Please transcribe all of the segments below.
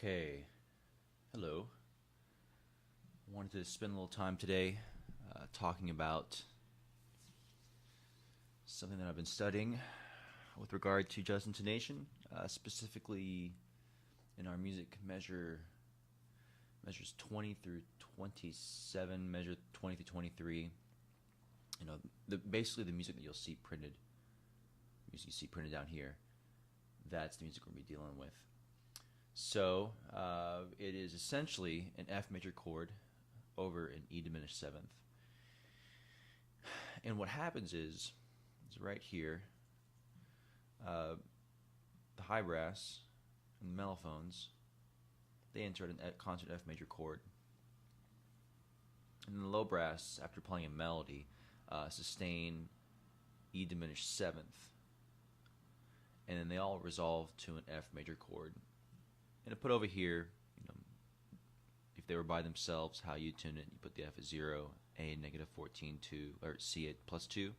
Okay, hello. Wanted to spend a little time today talking about something that I've been studying with regard to just intonation, specifically in our music measures 20 through 27, measure 20 through 23. You know, basically the music that you'll see printed, music you see printed down here, that's the music we're going to be dealing with. So it is essentially an F major chord over an E diminished seventh. And what happens is right here, the high brass and the mellophones, they insert a constant F major chord. And then the low brass, after playing a melody, sustain E diminished seventh. And then they all resolve to an F major chord. And to put over here, if they were by themselves, how you tune it, you put the F at 0, A negative 14, 2, or C at plus 2.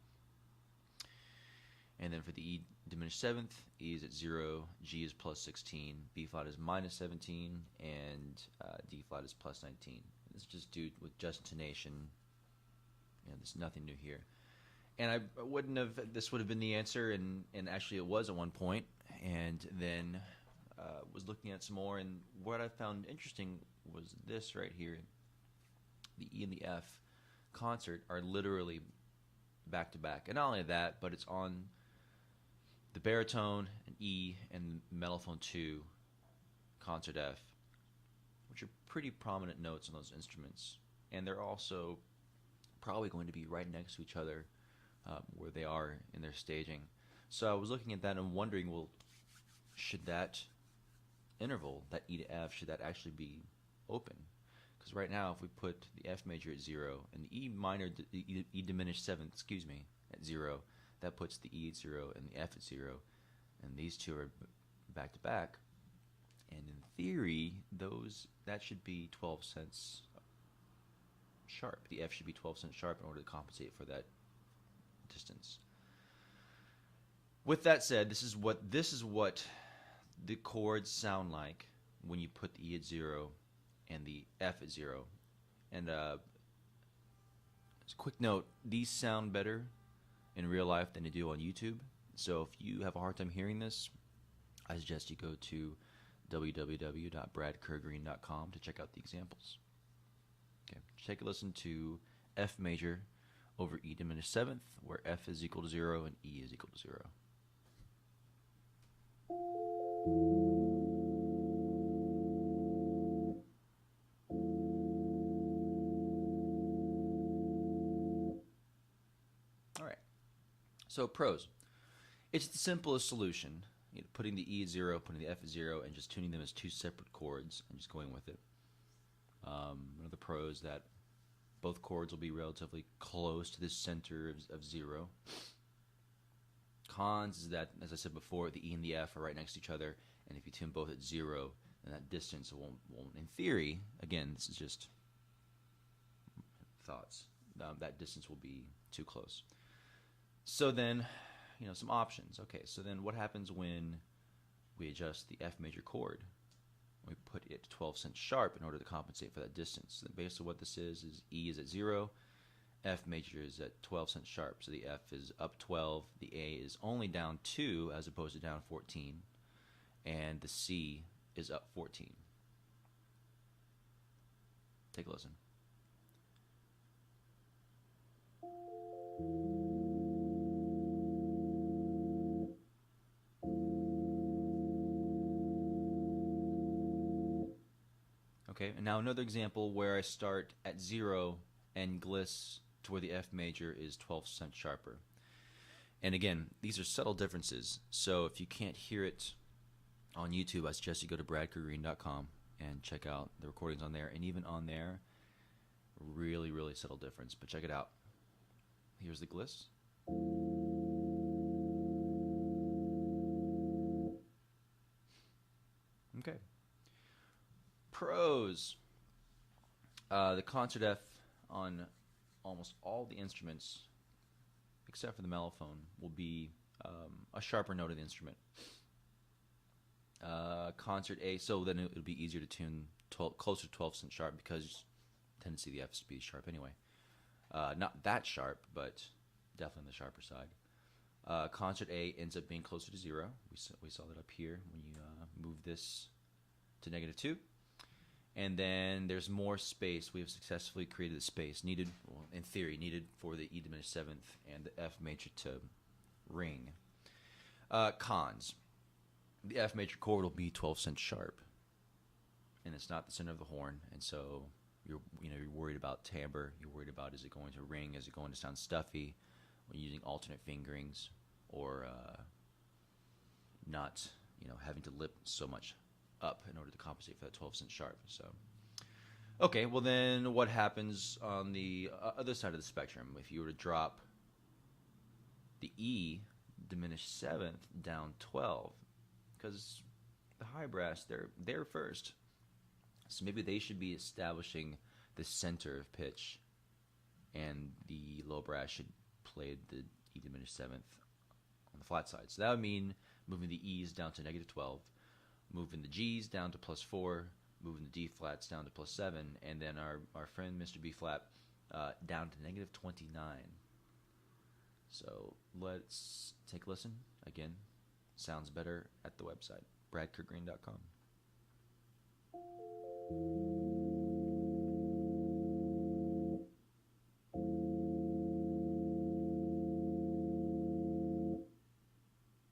And then for the E diminished seventh, E is at 0, G is plus 16, B flat is minus 17, and D flat is plus 19. This is just due with just intonation. There's nothing new here. And I wouldn't have, this would have been the answer, and actually it was at one point, and then was looking at some more, and what I found interesting was this right here. The E and the F concert are literally back to back, and not only that, but it's on the baritone and E and mellophone 2 concert F, which are pretty prominent notes on those instruments, and they're also probably going to be right next to each other where they are in their staging. So I was looking at that and wondering, well, should that interval, that E to F, should that actually be open? Because right now, if we put the F major at 0 and the E minor, E diminished seventh, at 0, that puts the E at 0 and the F at 0, and these two are back to back. And in theory, that should be 12 cents sharp. The F should be 12 cents sharp in order to compensate for that distance. With that said, this is what the chords sound like when you put the E at 0 and the F at 0. And as a quick note, these sound better in real life than they do on YouTube. So if you have a hard time hearing this, I suggest you go to www.bradkergreen.com to check out the examples. Okay, take a listen to F major over E diminished seventh, where F is equal to 0 and E is equal to 0. All right. So pros. It's the simplest solution. Putting the E at 0, putting the F at 0, and just tuning them as two separate chords and just going with it. One of the pros that both chords will be relatively close to the center of 0. Cons is that, as I said before, the E and the F are right next to each other, and if you tune both at 0, then that distance won't in theory, again, this is just thoughts, that distance will be too close. So then, some options. Okay, so then what happens when we adjust the F major chord? We put it 12 cents sharp in order to compensate for that distance. So basically what this is E is at 0, F major is at 12 cents sharp, so the F is up 12, the A is only down 2 as opposed to down 14, and the C is up 14. Take a listen. Okay, and now another example where I start at 0 and gliss to where the F major is 12 cents sharper. And again, these are subtle differences, so if you can't hear it on YouTube, I suggest you go to bradkergreen.com and check out the recordings on there. And even on there, really, really subtle difference, but check it out. Here's the gliss. Okay. Pros. The concert F on almost all the instruments, except for the mellophone, will be a sharper note of the instrument. Concert A, so then it would be easier to tune closer to 12 cent sharp because tendency the F is to be sharp anyway. Not that sharp, but definitely on the sharper side. Concert A ends up being closer to 0. We saw that up here when you move this to -2. And then there's more space. We have successfully created the space needed, well, in theory, needed for the E diminished 7th and the F major to ring. Cons. The F major chord will be 12 cents sharp, and it's not the center of the horn, and so you're worried about timbre. You're worried about, is it going to ring? Is it going to sound stuffy when using alternate fingerings, or not having to lip so much up in order to compensate for that 12 cent sharp. So okay, well then what happens on the other side of the spectrum if you were to drop the E diminished 7th down 12, because the high brass, they're first, so maybe they should be establishing the center of pitch, and the low brass should play the E diminished 7th on the flat side. So that would mean moving the E's down to -12, moving the G's down to +4, moving the D flats down to +7, and then our friend Mr. B flat down to -29. So let's take a listen. Again, sounds better at the website, bradkurtgreen.com.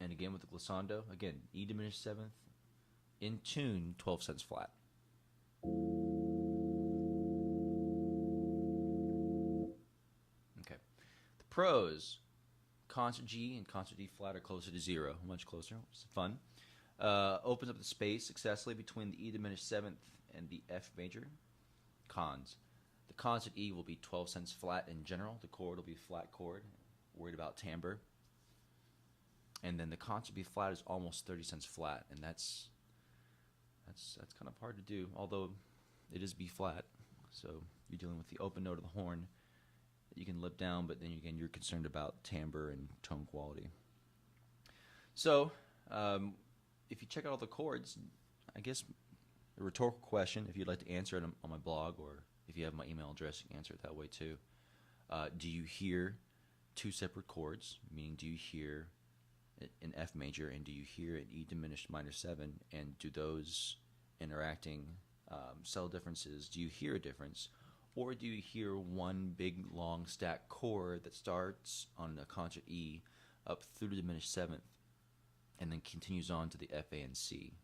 And again with the glissando, again, E diminished 7th, in tune, 12 cents flat. Okay. The pros, concert G and concert D flat are closer to 0, much closer, which is fun. Opens up the space successfully between the E diminished 7th and the F major. Cons. The concert E will be 12 cents flat in general. The chord will be flat chord. Worried about timbre. And then the concert B flat is almost 30 cents flat, and that's kind of hard to do, although it is B flat. So you're dealing with the open note of the horn that you can lip down, but then again you're concerned about timbre and tone quality. So if you check out all the chords, I guess a rhetorical question, if you'd like to answer it on my blog, or if you have my email address, you can answer it that way too. Do you hear two separate chords? Meaning, do you hear an F major and do you hear an E diminished minor 7, and do those interacting subtle differences, do you hear a difference, or do you hear one big long stacked chord that starts on the concert E up through the diminished 7th and then continues on to the F, A, and C?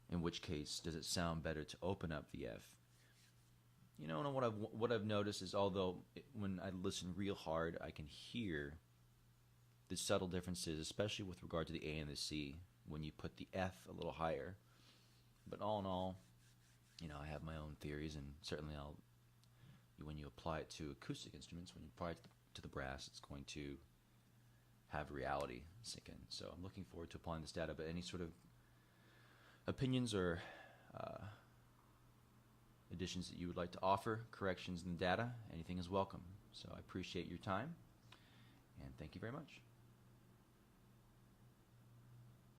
In which case, does it sound better to open up the F? And what I've noticed is, although when I listen real hard, I can hear the subtle differences, especially with regard to the A and the C, when you put the F a little higher. But all in all, I have my own theories, and certainly when you apply it to acoustic instruments, when you apply it to the brass, it's going to have reality sink in. So I'm looking forward to applying this data, but any sort of opinions or additions that you would like to offer, corrections in the data, anything is welcome. So I appreciate your time, and thank you very much.